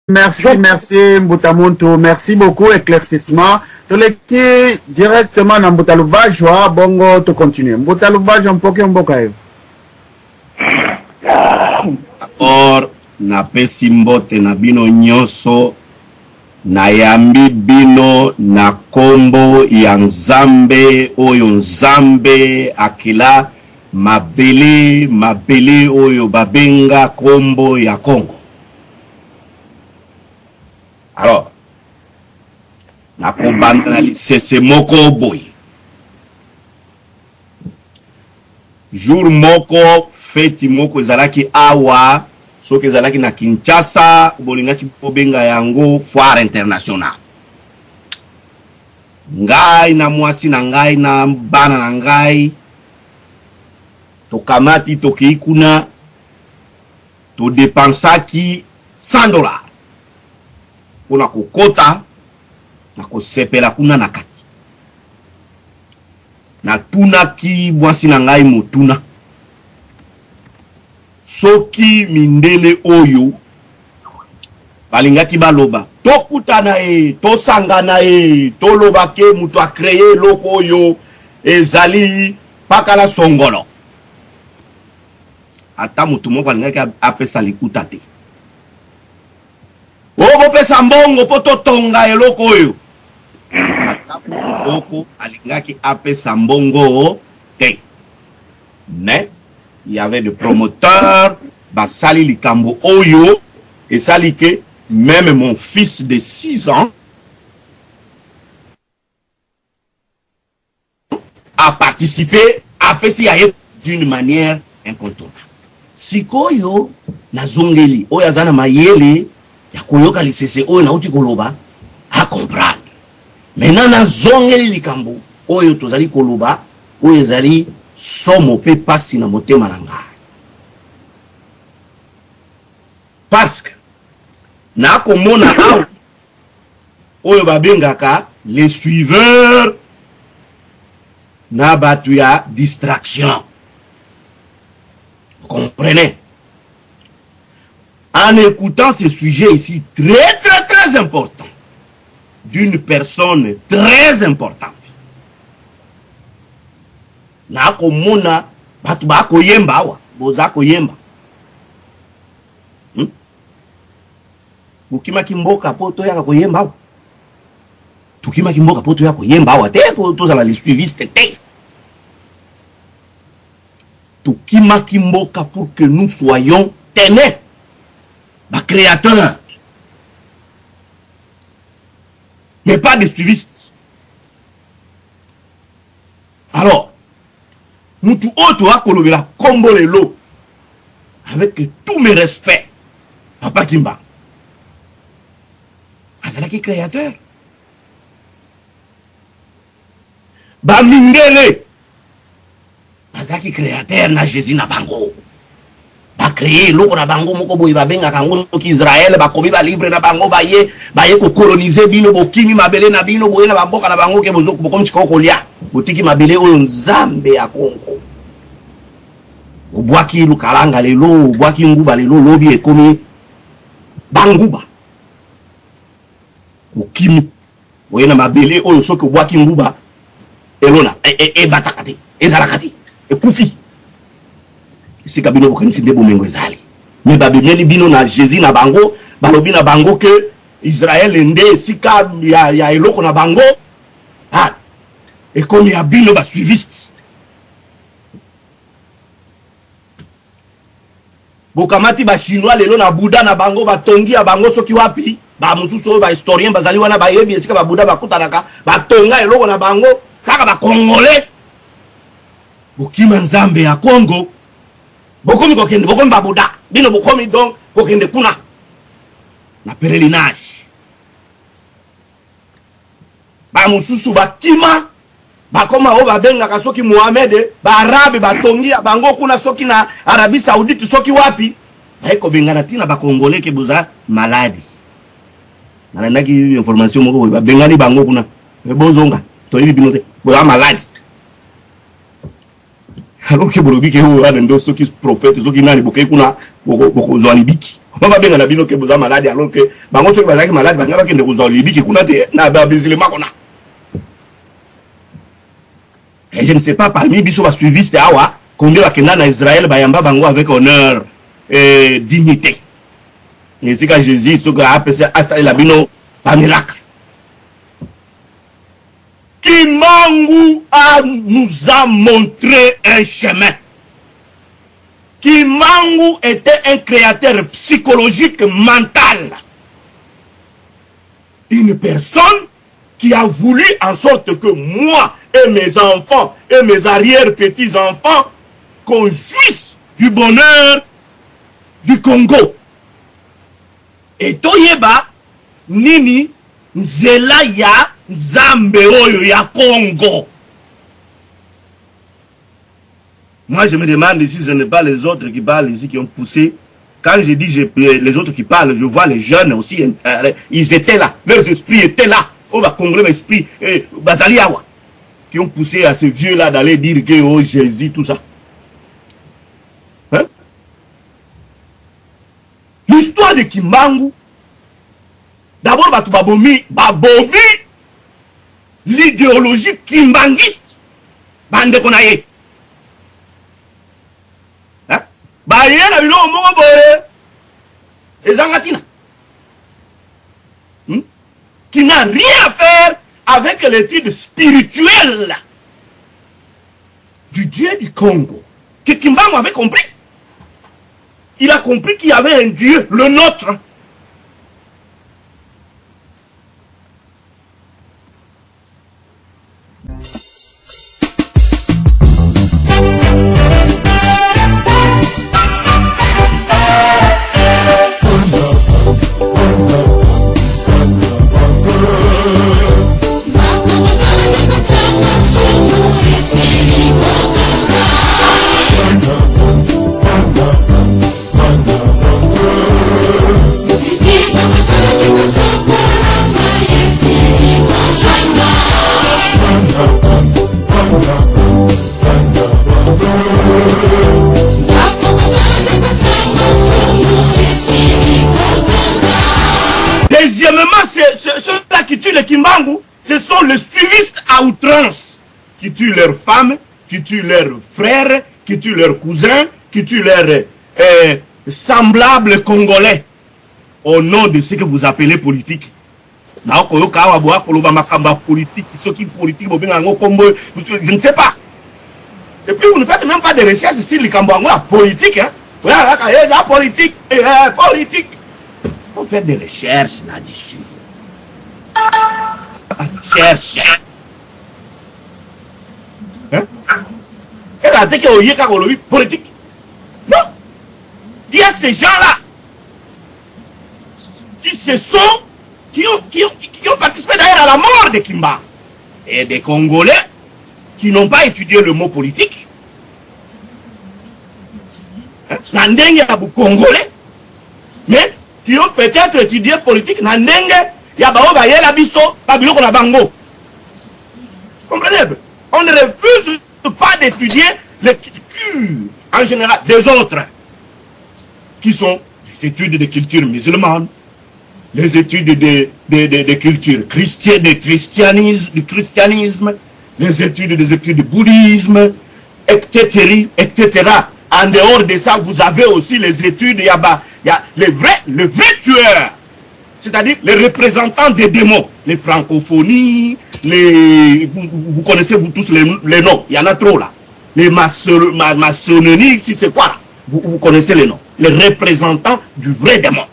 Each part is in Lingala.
Merci Mbutamuntu, merci beaucoup, éclaircissement. Toleki directement dans Mbutaluba, joie, bongo, to continue. Mbutaluba, j'en peux qu'un bokayo. Or, na pesi mbote na bino nyonso, na yambi bino na kombo ya nzambe, oyo nzambe akila mabele oyo babenga kombo ya Congo. Alors, na kobanda lisese moko boy. Jour moko feti moko ezalaki awa, soki ezalaki na Kinshasa, bolingaki bobenga yango foire internationale. Ngai na mwasi na ngai na bana na ngai, tokamati toki kuna, to dépensaki $100. Kuna kokota na kosepela kuna na kati. Na tuna ki mwasi na ngai motuna. Soki mindele oyo balingaki baloba tokutana tosangana toloba ke mutu a créé loko oyo ezali pakala songolo. Ata mutu moko balingaki apesa likuta te. Obo pesa mbongo poto tonga eloko oyo. Ataku moko alingaki apesa mbongo te. Mais il y avait des promoteurs, basali likambo oyo, et sali que même mon fils de 6 ans a participé à pesi d'une manière incontournable. Sikoyo na zongeli oyo azana mayele ya koyoka lisese oyo na uti koloba a comprendre. Maintenant na zongeli likambo oyo tozali koloba oyo ezali somo pe pasi na motema na ngai. Parce que na komona awa oyo babengaka les suiveurs na batu ya distraction. Vous comprenez? En écoutant ce sujet ici très important d'une personne très importante, na komona batu ba koyemba wa boza koyemba bukima kimboka poto ya koyemba wa tukima kimboka poto ya koyemba wa te poto za la suiviste te tukima kimboka pour que nous soyons ténèbres ba créateur mais pas de suivistes. Alors mutu oto akolobela kombo lelo avec tous mes respects Papa Kimba azalaki créateur ba mindele azalaki créateur na Jésus na bango ba créer loko na bango moko boy babenga kango ki Israël ba kobi ba libre na bango baye ko coloniser bino bokimi mabele na bino boye na bamboka na bango ke bozoko bokomi chiko lia botiki mabele oyo nzambe ya Kongo obwaki lukalanga lelo obwaki nguba lelo lobi ekomi banguba okimi boye na mabele oyo soki obwaki nguba elona batakati ezalakati ekufi sika bino bokanisi nde bomengo ezali mais babemeli bino na Jésus na bango balobi na bango ke Israël nde sika ya eloko na bango ekomi ya bino ba suiviste bokamati ba chinois lelo na Bouddha na bango batongi ya bango soki wapi ba mususu ba historien bazali wana ba yebi esika ba Bouddha bakutanaka batonga eloko na bango kaka ba congolais bokima nzambe ya Congo bokomi kokende bokomi ba Bouddha bino bokomi donc kokende kuna na pèlerinage ba mususu bakima bakoma o babenga soki Mohamed ba arabe batongi ya bango kuna soki na Arabie Saoudite soki wapi haiko bengana tina ba congolais ke buza maladi na ndaki information moko ba bengani bango kuna bozonga to yibi binote boza maladi alors que bolobi ke o ando soki prophète soki nani bokei kuna boko zwani biki On va bien la bino que vous avez malade alors que bango ceux qui sont malades bango qui ne vous ont libi qui kunate na ba bisilema kona. Et je ne sais pas parmi biso va suivi c'était awa combien va kenda na Israël ba yamba bango avec honneur et dignité. Et c'est quand Jésus ce gars appelle ça la bino par miracle. Kimbangu nous a montré un chemin. Kimbangu était un créateur psychologique mental. Une personne qui a voulu en sorte que moi et mes enfants et mes arrière-petits-enfants qu'on jouisse du bonheur du Congo. Et Toyeba, Nini, Zelaya, Zambeoyo, ya Congo. Moi, je me demande si ce n'est pas les autres qui parlent ici qui ont poussé. Quand je dis les autres qui parlent, je vois les jeunes aussi. Ils étaient là. Leurs esprits étaient là. On va congrer l'esprit. Bazaliawa. Qui ont poussé à ces vieux-là d'aller dire que oh Jésus, tout ça. Hein? L'histoire de Kimbangu. D'abord, Babomi, l'idéologie kimbanguiste. Bande konaye. Bayena bilo moko boye ezangatina qui n'a rien à faire avec l'étude spirituelle du Dieu du Congo que Kimbangu avait compris. Il a compris qu'il y avait un Dieu, le nôtre. Ceux-là qui tuent les Kimbangu, ce sont les suivistes à outrance, qui tuent leurs femmes, qui tuent leurs frères, qui tuent leurs cousins, qui tuent leurs semblables congolais, au nom de ce que vous appelez politique. Je ne sais pas. Et puis vous ne faites même pas de recherches sur les Kambangu politique. Hein? Politique, politique. Il faut faire des recherches là-dessus. Recherche. Hein? Politique. Non. Il y a ces gens-là qui se sont, qui ont participé d'ailleurs à la mort de Kimba. Et des Congolais qui n'ont pas étudié le mot politique. Nandenge a beaucoup Congolais, mais qui ont peut-être étudié politique. Nandenge ya baoba yela biso babiloko na bango. Comprenez? On ne refuse pas d'étudier les cultures en général des autres, qui sont les études de culture musulmane, les études de culture chrétienne, du christianisme, les études du bouddhisme, etc., etc. En dehors de ça, vous avez aussi les études, il y a les vrais tueurs, c'est-à-dire les représentants des démons, les francophonies, vous connaissez vous tous les noms, il y en a trop là. Les maçonneries, si c'est quoi là, vous connaissez les noms. Les représentants du vrai démon.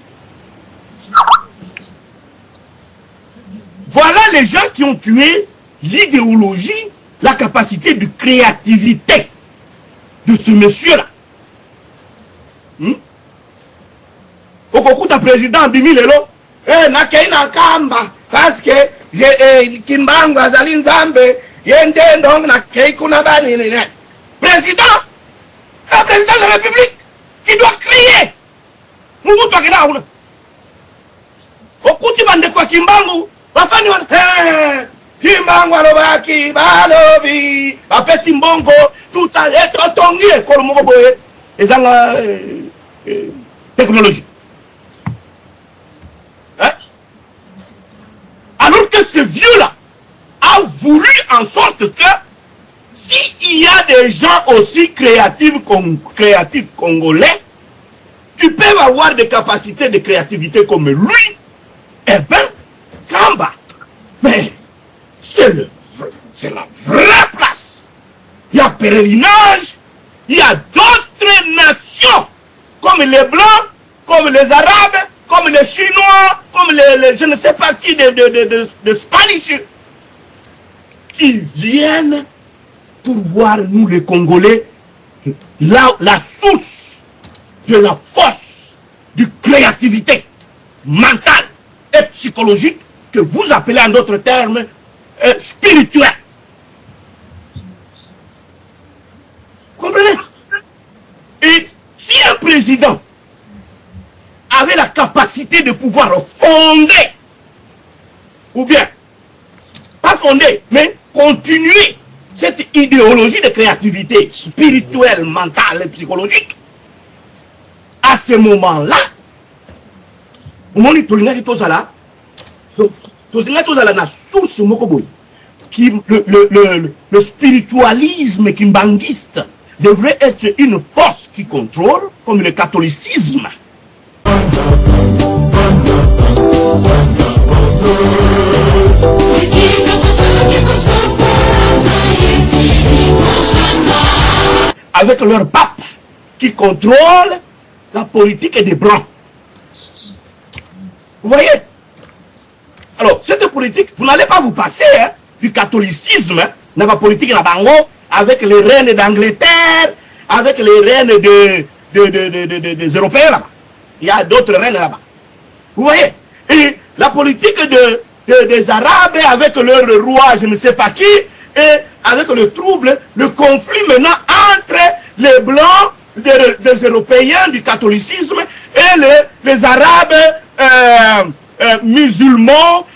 Voilà les gens qui ont tué l'idéologie, la capacité de créativité de ce monsieur-là. Okokuta président Bimi Lelo, na kamba, parce que Kimbangu azali nzambe, yende ndong na kuna bani nene. Président, un président de la République, qui doit crier. Mungu twakina una. Okuti bande kwa Kimbangu, wafani wana, Kimbangu alobaki, balobi, bapeti mbongo, tout ça, et tongi, kolo moko boye, ezanga technologie. que ce vieux-là a voulu en sorte que s'il y a des gens aussi créatifs congolais qui peuvent avoir des capacités de créativité comme lui, eh bien, Kamba, mais c'est la vraie place. Il y a pèlerinage, il y a d'autres nations comme les Blancs, comme les Arabes, comme les Chinois, comme les je ne sais pas qui de Spanish, qui viennent pour voir nous les Congolais la source de la force, de créativité mentale et psychologique que vous appelez en d'autres termes spirituel. Comprenez? Et si un président avait la capacité de pouvoir fonder, ou bien, pas fonder, mais continuer cette idéologie de créativité spirituelle, mentale et psychologique, à ce moment-là, le spiritualisme kimbangiste devrait être une force qui contrôle, comme le catholicisme. Avec leur pape qui contrôle la politique des Blancs. Vous voyez? Alors, cette politique, vous n'allez pas vous passer du catholicisme dans la politique de la Bango, avec les reines d'Angleterre, avec les reines des Européens là-bas. Il y a d'autres reines là-bas. Vous voyez? Et la politique des Arabes avec leur roi, je ne sais pas qui, et avec le trouble, le conflit maintenant entre les Blancs des Européens du catholicisme et les Arabes musulmans,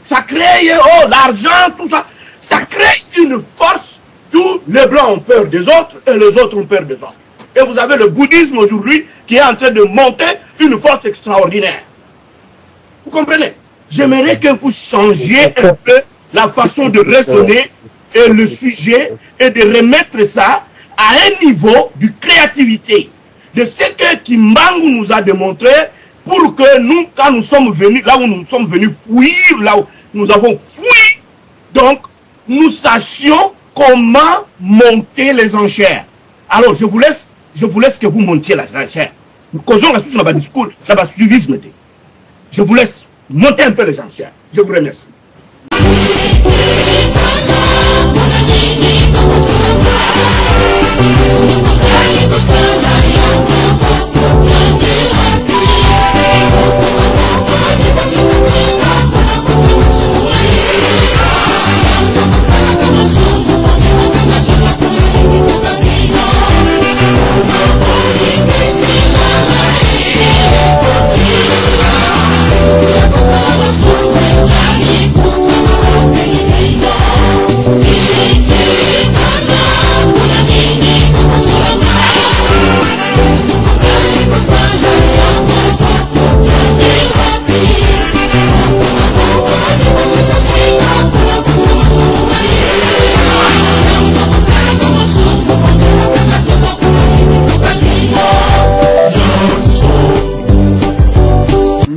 ça crée l'argent, tout ça. Ça crée une force où les Blancs ont peur des autres et les autres ont peur des autres. Et vous avez le bouddhisme aujourd'hui qui est en train de monter une force extraordinaire. Vous comprenez? J'aimerais que vous changiez un peu la façon de raisonner et le sujet et de remettre ça à un niveau de créativité. De ce que Kimbangu nous a démontré pour que nous, quand nous sommes venus, là où nous sommes venus fouiller, là où nous avons fouillé, donc nous sachions comment monter les enchères. Alors je vous laisse que vous montiez les enchères. Nous causons la source dans le discours, dans le suivisme. Je vous laisse monter un peu les enchères. Je vous remercie.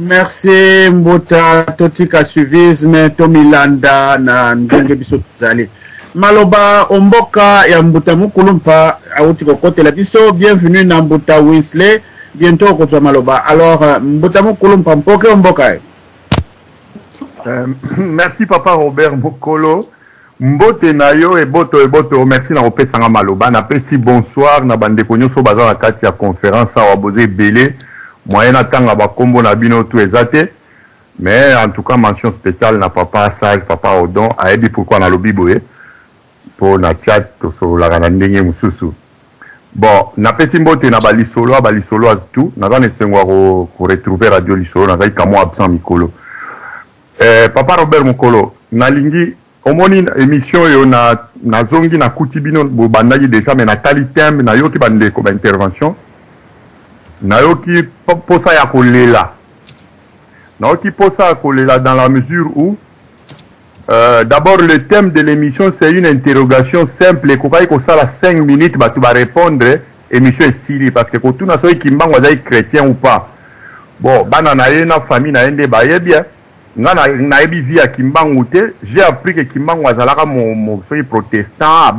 Merci Mbota totika suivisme tomilanda na ndenge biso tuzali maloba omboka ya Mbuta Mukulumpa auti kokotela biso. Bienvenue na Mbuta Winsley, bientôt kozwa maloba. Alors Mbuta Mukulumpa mpoke omboka. Merci papa Robert Mokolo. Mbote na yo eboto merci na opesanga maloba na pesi bonsoir na bandeko nyonso baza na kati ya conférence awa boze belé moyen atanga bakombo na bino tout ezate. Mais en tout cas mention spéciale na papa Sage, papa Odon ayebi pourquoi na lobi boye pour na chat to so la kana ndenge mususu. Bon na pesi mbote na balisolo tout na za nesengwa ko retrouver radio lisolo na za kamo absent mikolo. Papa Robert Mokolo nalingi omoni émission yo na zongi na kutibino bobandaki déjà mais na tali thème na yoki bande ko ba intervention na yoki posa ya kolela na yoki posa ya kolela dans la mesure où D'abord, le thème de l'émission, c'est une interrogation simple. Et qu'on ça la 5 minutes, bah, tu vas répondre. Émission est Sili. Parce que quand tu as dit qu'il est chrétien ou pas. Bon, bah, dans la famille, bien. J'ai appris que Kimbangu Wazalaka, mon protestant,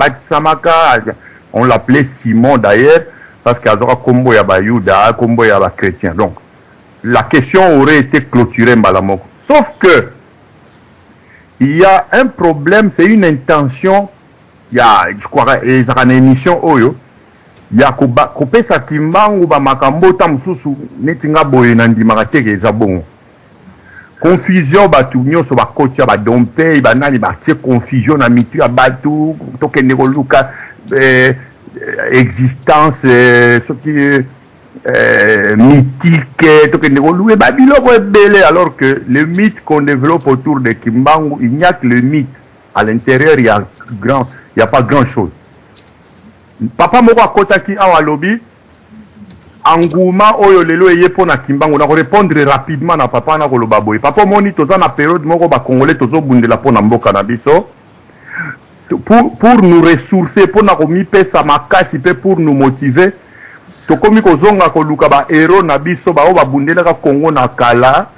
on l'appelait Simon d'ailleurs, parce qu'il y a un combo Yuda, combo chrétien. Donc, la question aurait été clôturée, Malamoko. Sauf que, il y a un problème, c'est une intention. Il y a, je crois, il y a une émission, il y a coupé sa Kimbangu, Makambo, Tamsusu, Netinga Boye, Nandi Maratege, Zabon. Confusion, Batunyo, so Bakotia, Badompe, Banani, Batie, confusion, Amitu, Abatu, Tokenegoluka, existence, ce qui est mythique, Tokenegolu, et Babylone est belé, alors que le mythe qu'on développe autour de Kimbangu, il n'y a que le mythe. À l'intérieur, il n'y a pas grand chose. Papa Moko Kotaki Awa Lobby, Angouma oyo lelo eye pona Kimbangu na répondre rapidement na papa na koloba boy. Papa moni toza na période moko ba congolais tozo bundela pona mboka na biso. Pour nous ressourcer pona komi pesa makasi pe pour nous motiver. Tokomi kozonga koluka ba héros na biso ba o ba bundela ka Congo na kala.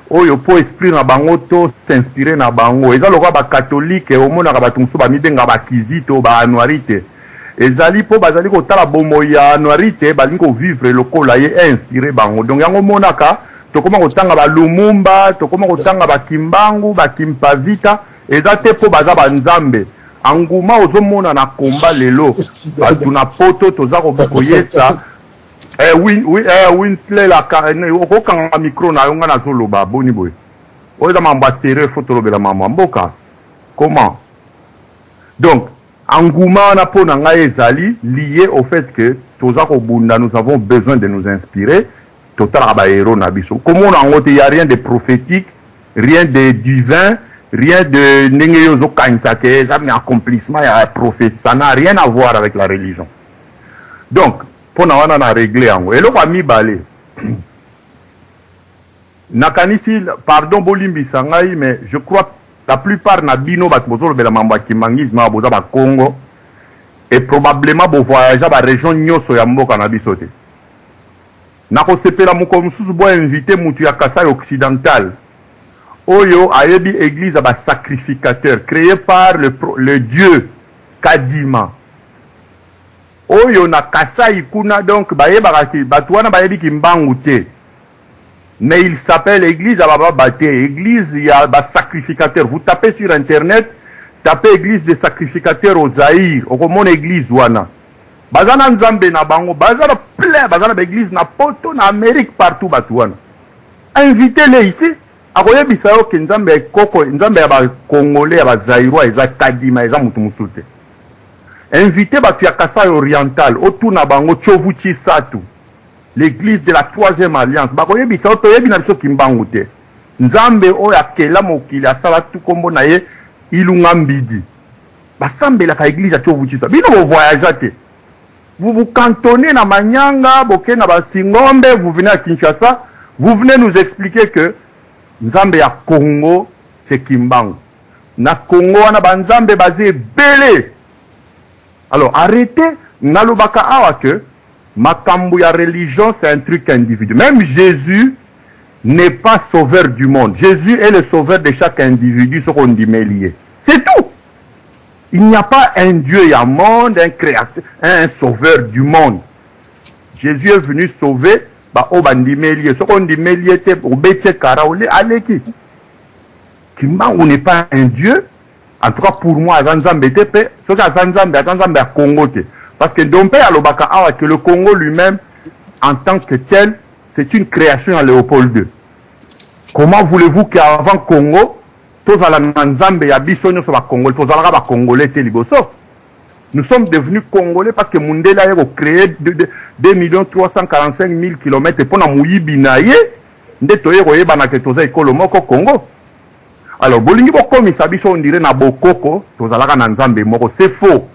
Oyo po esprit na bango to s'inspirer na bango. Eza lokwa ba catholique o mona ka batumsu ba mibenga ba kizito ba anuarite. Ezali po bazali ko tala bomo ya anuarite bazali ko vivre lokola ye inspiré bango. Donc yango monaka tokoma kotanga ba Lumumba, tokoma kotanga ba Kimbangu, ba Kimpavita, ezate po baza ba Nzambe. Anguma ozomona na komba lelo. Batuna poto toza ko koyesa. Winsley la carene okokanga micro na yonga na zoloba boni boy. Oza mamba serré photo lobela mama mboka. Comment? Donc Angouma na po nanga ezali lié au fait que toza ko bunda nous avons besoin de nous inspirer total ba héros na biso. Comment on a il y a rien de prophétique, rien de divin, rien de ndenge yozo kanisa ke ça mais accomplissement il y a prophétie, ça n'a rien à voir avec la religion. Donc pour na wana na régler yango et loko mi balé. Nakanisi pardon bolimbi sangai mais je crois la plupart na bino bat bozolo bela mamba kimangisme boza ba Congo et probablement bo voyager ba région nyoso ya mboka na biso te. Na ko sepela moko mususu bo inviter mutu ya Kasai occidental. Oyo ayebi église ba sacrificateur créé par le dieu Kadima. Oyo na Kasai kuna donc bayeba ki batwana bayebi Kimbangu te. Mais il s'appelle Église Abababaté. Église, il y a un sacrificateur. Vous tapez sur Internet, tapez Église des sacrificateurs au Zaïre. Au mon église, wana. Bazana Nzambe na bango, bazana plein, bazana église na poto, na Amérique, partout, batouana. Invitez-les ici. Akoye bisao ke Nzambe koko, Nzambe ya ba Congolais, ya ba Zaïrois, ya Kadima, ya mutumusute. Invitez batu ya Kasai oriental, otu na bango, Chovuchi Satu. L'église de la troisième alliance. Bakoye bisa otoyebi na biso Kimbangu te. Nzambe oya kela mokili asala tu kombo na ye ilunga mbidi. Basambe la ka église a Chovuchisa. Bino vous voyagez te. Vous vous cantonnez na Manyanga, boke na Basingombe, vous venez à Kinshasa, vous venez nous expliquer que Nzambe ya Congo c'est Kimbangu. Na Congo wana banzambe basé belé. Alors arrêtez nalobaka awa que Makambu ya religion, c'est un truc individuel. Même Jésus n'est pas sauveur du monde. Jésus est le sauveur de chaque individu, ce qu'on dit lié. C'est tout. Il n'y a pas un Dieu, il y a un monde, un créateur, un sauveur du monde. Jésus est venu sauver, bah, au bandimelier. Ce qu'on dit lié, au bétier karaolé, aleki. Kimbangu n'est pas un Dieu. En tout cas, pour moi, Azanzambe tepe, ce qu'Azanzambe a Congo te. Parce que Dompe Alobaka Awa, que le Congo lui-même, en tant que tel, c'est une création à Léopold II. Comment voulez-vous qu'avant Congo, tous à la Nzambe Yabisonyo soit Congolais, tous à la Congolais Téliboso? Nous sommes devenus Congolais parce que Mundela a créé 2 345 000 km pour na Mouyibinaye, Ndetoye Royeba que tous à Kolomoko Congo. Alors, Bolingi Bokomi Sabiso, on dirait na Bokoko, tous à la Nzambe Moko, c'est faux.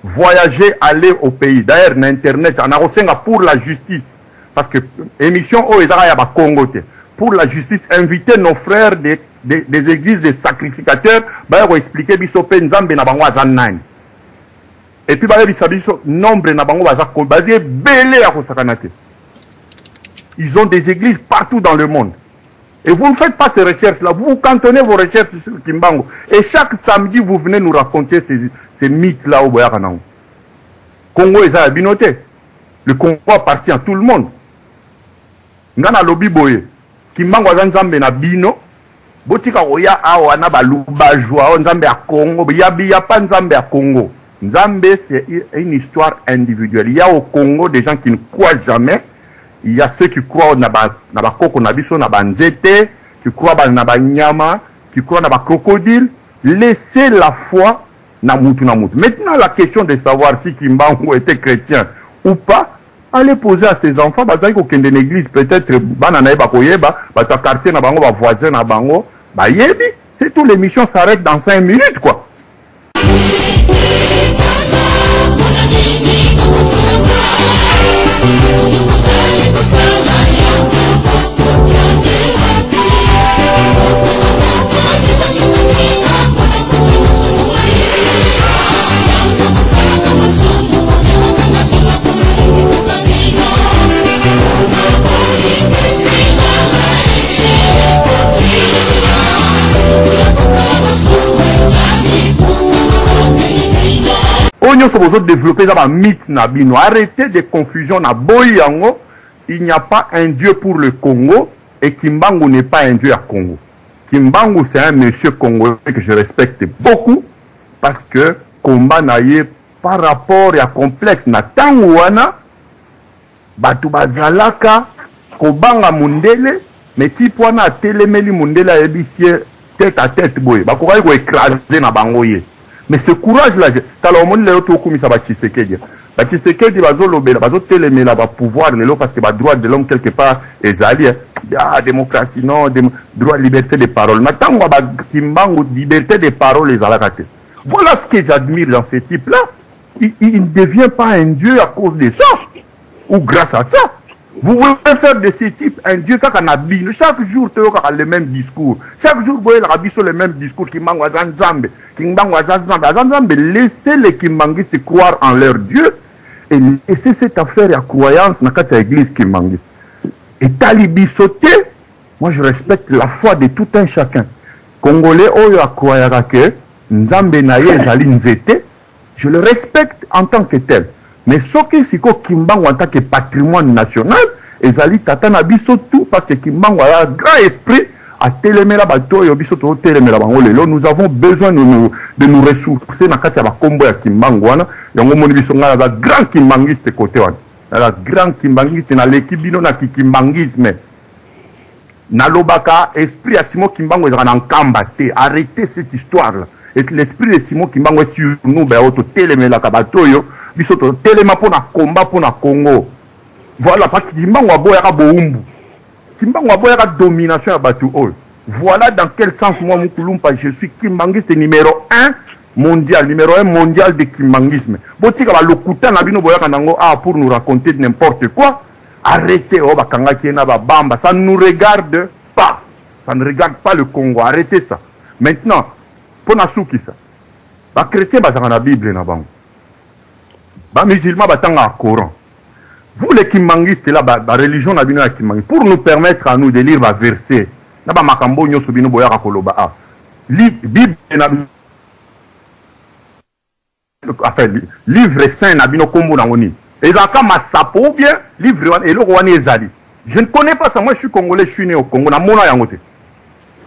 Voyager, aller au pays. D'ailleurs, sur Internet, on a reçu pour la justice. Parce que l'émission, oh, ils ont Congo. pour la justice, inviter nos frères des églises des sacrificateurs, bah expliquer biso pe nzambe na bango aza nani. Et puis bah biso nombre na bango baza ko basé belé à kosakanate. Ils ont des églises partout dans le monde. Et vous ne faites pas ces recherches-là, vous cantonnez vos recherches sur Kimbangu. Et chaque samedi, vous venez nous raconter ces mythes-là au Boyakanang. Congo est à la binoté. Le Congo appartient à tout le monde. Ngana lobi boye. Kimbangu azanzambe na bino. Botika oya awa na baluba joa nzambe à Congo. Ya pas nzambe à Congo. Nzambe, c'est une histoire individuelle. Il y a au Congo des gens qui ne croient jamais. Il y a ceux qui croient na ba koko na biso na banzete, qui croient na ba nyama, qui croient na ba crocodile. Laissez la foi na mutu na mutu. Maintenant, la question de savoir si Kimbangu était chrétien ou pas, allez poser à ses enfants, bazali ko kende l'église peut-être banana ba koyeba, ba ta quartier na bango ba voisin na bango, ba yebi, c'est tout, l'émission s'arrête dans 5 minutes quoi. Nous sommes développer un mythe nabino. Arrêtez des confusions na boyango. Il n'y a pas un dieu pour le Congo et Kimbangu n'est pas un dieu à Congo. Kimbangu c'est un monsieur congolais que je respecte beaucoup parce que combat naye par rapport à complexe na tangwana batu bazalaka kobanga mundele mais tipwana telemeli mundele ebisie tête à tête boye bakokai ko écraser na bangoye. Mais ce courage-là, alors on a tout comme ça va Tshisekedi. Tshisekedi va zolobela, va zotelemela va pouvoir parce que le droit de l'homme quelque part est allié. Ah, démocratie non, droit de liberté de parole. Maintenant on va Kimbangu liberté de parole les alakate. Voilà ce que j'admire dans ce type-là. Il ne devient pas un dieu à cause de ça ou grâce à ça. Vous voulez faire de ce type un dieu qui a bino. Chaque jour, tu as le même discours. Chaque jour, vous avez le même discours. Laissez les kimbangistes croire en leur dieu et laissez cette affaire à croyance dans l'église kimbangiste. Et talibi sauté, moi je respecte la foi de tout un chacun. Congolais, je le respecte en tant que tel. Mais ce qui est Kimbangu en tant que patrimoine national, ezali tata na biso tout parce que Kimbangu a un grand esprit à télémela bato yo biso to télémela bango lelo. Nous avons besoin de nous ressourcer na kati ya bakombo ya Kimbangu wana. Yango moni biso ngala ba grand kimbangiste côté wana. La grand kimbangiste na l'équipe bino na kimbangisme. Na lobaka esprit ya Simon Kimbangu ezaka na nkamba te. Arrêtez cette histoire là. Et l'esprit de Simon Kimbangu est sur nous ba auto télémela ka bato yo. Bisoto telema pona combat pona Congo. Voilà parce que Kimbangu aboyaka boumbu. Kimbangu aboyaka domination à batu ol. Voilà dans quel sens moi Mukulumpa je suis kimbangiste numéro 1 mondial, numéro 1 mondial de kimbangisme. Botika ba lokuta na bino boyaka nango pour nous raconter n'importe quoi. Arrêtez oh bakanga kiena ba bamba, ça ne nous regarde pas. Ça ne regarde pas le Congo. Arrêtez ça. Maintenant, pona souki ça. Ba chrétien bazanga na Bible na bango. Ba musulman batanga à Coran. Vous les kimbangistes là, la religion na bino ya kimbangi, pour nous permettre à nous de lire ba verset, na ba makambo nyoso bino boyaka koloba a. Bible na enfin livre saint na bino kombo na ngoni. Ezaka masapo ou bien livre wana eloko wana ezali. Je ne connais pas ça, moi je suis congolais, je suis né au Congo na mona yango te.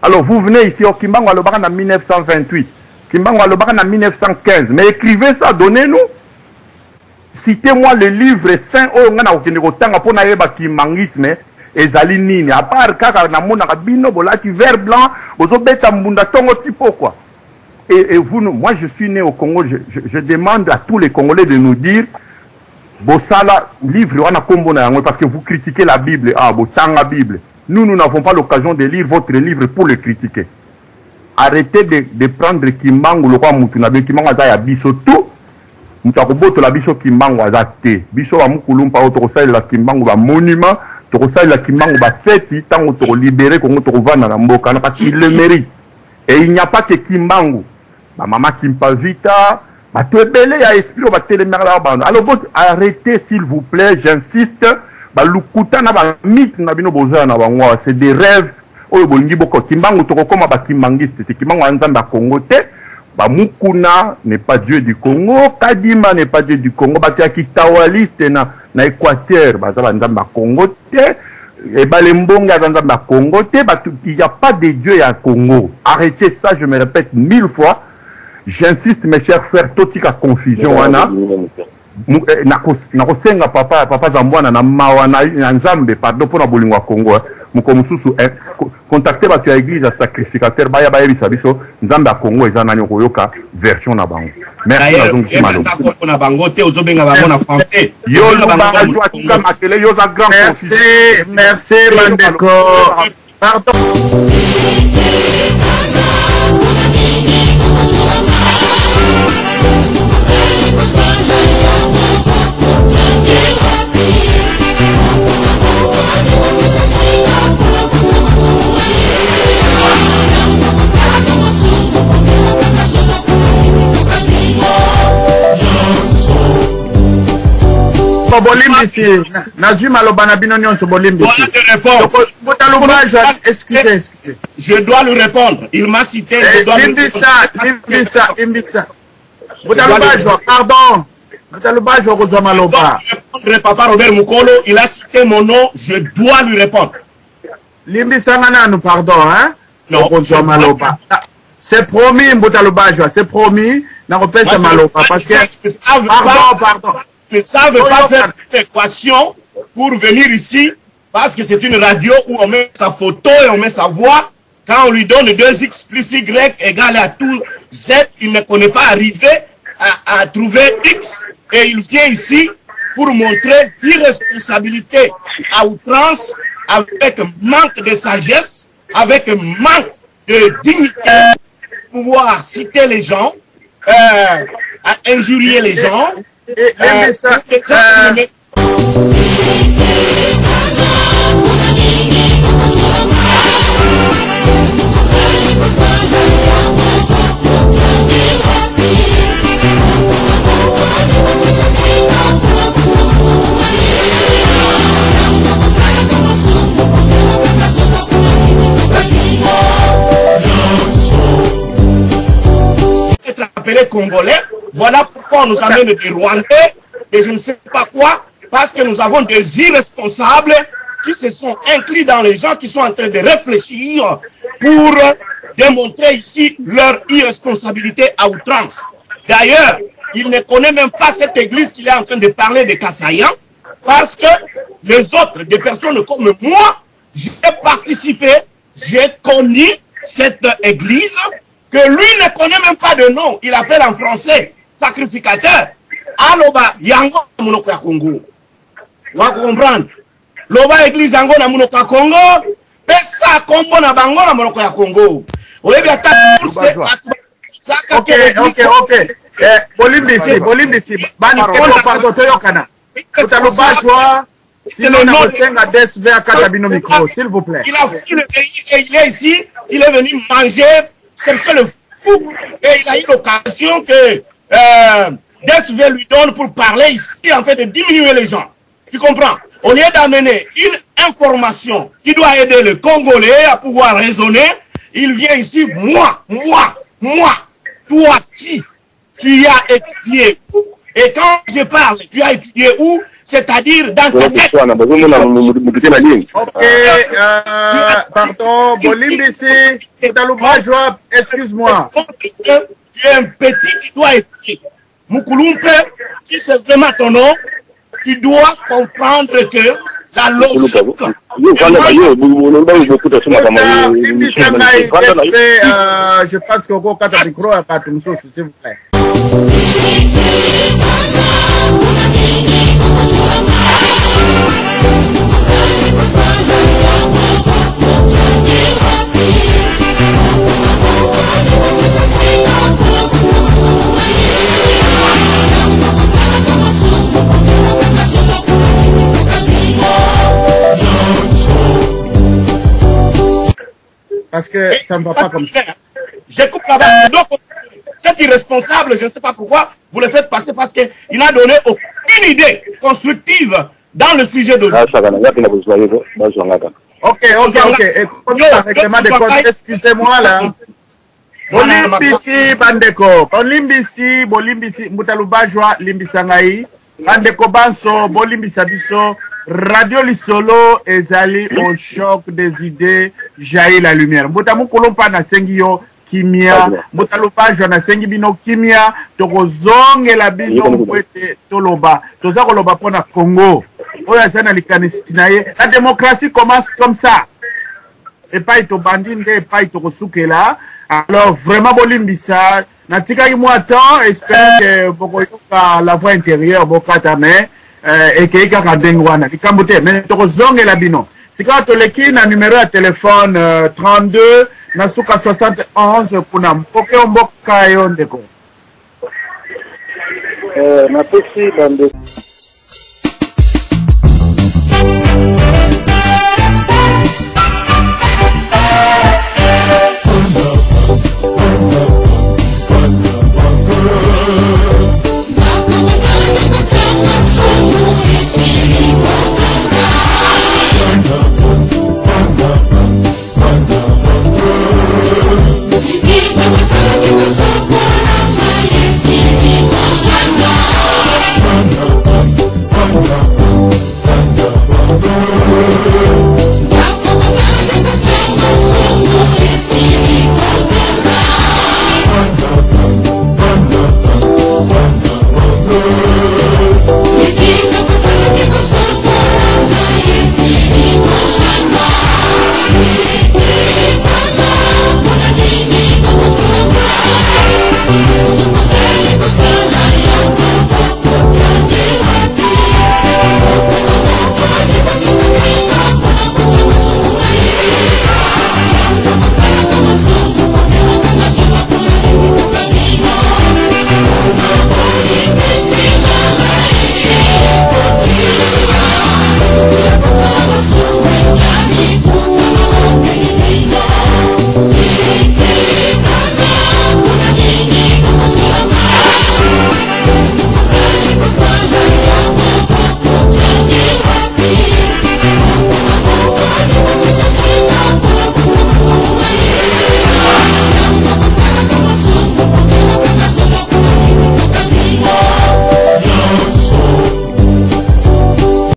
Alors vous venez ici au Kimbangu alobaka na 1928, Kimbangu alobaka na 1915, mais écrivez ça, donnez-nous. Citez-moi le livre saint oyo nga na kokende kotanga pona yeba kimbangisme ezali nini à part kaka na mona kabino bolati vert blanc bozo beta mbunda tongo tipo quoi. Et vous moi je suis né au Congo, je demande à tous les Congolais de nous dire bosala livre wana kombo na yango parce que vous critiquez la Bible botanga Bible. Nous n'avons pas l'occasion de lire votre livre pour le critiquer. Arrêtez de prendre Kimbangu le kwa mutu na be Kimbangu za ya biso tout. Mutakoboto la biso Kimbangu azate biso ba Mukulumpa auto la Kimbangu ba monument ça la Kimbango ba fête tant on libérer qu'on te revendre dans mboka parce qu'il le mérite. Et il n'y a pas que Kimbango. Ma maman Kimpavita, ma tebele à esprit va télémérer là bas. Alors arrêtez s'il vous plaît, j'insiste. Ba lukuta na ba mythe na bino boza na bangwa, c'est des rêves. Oyo bolingi boko Kimbango to koma ba Kimbangiste, te Kimbango anzamba Congo te. Ba Mukuna n'est pas Dieu du Congo, Kadima n'est pas Dieu du Congo, ba Kitawaliste na Équateur, ba za nzamba Congo te. Et Balembonga dans la Congo, il n'y a pas de Dieu à Congo. Arrêtez ça, je me répète 1000 fois. J'insiste, mes chers frères, toute la confusion. Nakosenga papa Zambouana na mawana nzambe pardon pour na bolingwa Congo. Mukomususu contacter ba tu église sacrificateur baya bisa biso nzambe a Congo ezana nyo koyoka version na bango. Merci na zongi malo. D'accord na bango te ozobenga bango na français. Yo ba joa tuka makele yo za grand. Merci Bandeko. Pardon. Excusez. Je dois lui répondre. Il m'a cité. Pardon. Papa Robert Mukolo, il a cité mon nom. Je dois lui répondre. Pardon, hein? Non. C'est promis, Mboutalubajwa. C'est promis. Parce que. Pardon. Ne savent pas faire une équation pour venir ici parce que c'est une radio où on met sa photo et on met sa voix. Quand on lui donne 2x plus y égale à tout z, il ne connaît pas arriver à trouver x et il vient ici pour montrer l'irresponsabilité à outrance avec manque de sagesse, avec manque de dignité, pouvoir citer les gens, à injurier les gens. Être appelé Congolais, voilà pourquoi on nous amène des Rwandais et je ne sais pas quoi, parce que nous avons des irresponsables qui se sont inclus dans les gens qui sont en train de réfléchir pour démontrer ici leur irresponsabilité à outrance. D'ailleurs, il ne connaît même pas cette église qu'il est en train de parler de Kassayan, parce que les autres, des personnes comme moi, j'ai participé, j'ai connu cette église, que lui ne connaît même pas de nom. Il appelle en français sacrificateur. Aloba yango na monoko ya Congo. Wa comprendre. Loba église yango na monoko ya Congo, pesa kombo na bango na monoko ya Congo. Oyebi ata pour OK. Bolimbisi. Bani pardon toyokana. Totaloba joie. Sinon na kosenga DSV akata bino micro, s'il vous plaît. Il a fui le pays et il est ici, il est venu manger, c'est le fou et il a eu l'occasion que DSV lui donne pour parler ici, en fait, de diminuer les gens. Tu comprends? Au lieu d'amener une information qui doit aider le Congolais à pouvoir raisonner, il vient ici, moi, toi qui? Tu as étudié où? Et quand je parle, tu as étudié où? C'est-à-dire dans ta tête. OK, pardon, Bolimbisi, Talubajwa, excuse-moi. Tu es un petit qui doit étudier. Moukoulumpe, si c'est vraiment ton nom, tu dois comprendre que la logique. Je pense que vous avez un micro à part s'il vous plaît. que ça ne va pas comme ça. J'écoute là-bas. Donc, c'est irresponsable, je ne sais pas pourquoi vous le faites passer parce qu'il n'a donné aucune idée constructive dans le sujet d'aujourd'hui. Ok. Règlement de compte, excusez-moi là. Bolimbisi, Bandeko. Bolimbisi, Moutalubajwa, Limbisangaï. Bandeko Banso, Bolimbisa Biso. Radio Lisolo, Ezali au choc des idées, jaillit la lumière. Mboutamu Kolompa na Sengio, Kimia, Moutalubajwa na Sengi Bino, Kimia, Tokozonge la Bino, Mwete, Toloba. Toza Koloba Pona Congo. La démocratie commence comme ça. Et pas ito bandinde, et pas ito kosukela. Alors vraiment bolimbisa. Natika yi moi temps, espère que bokoyoka la voix intérieure bokata mais et que ika kadengwana. Likambote mais toko zonge la bino. Sika toleki na numéro de téléphone 32 nasuka 71 kuna mpoke omboka yo ndeko. Na pesi bande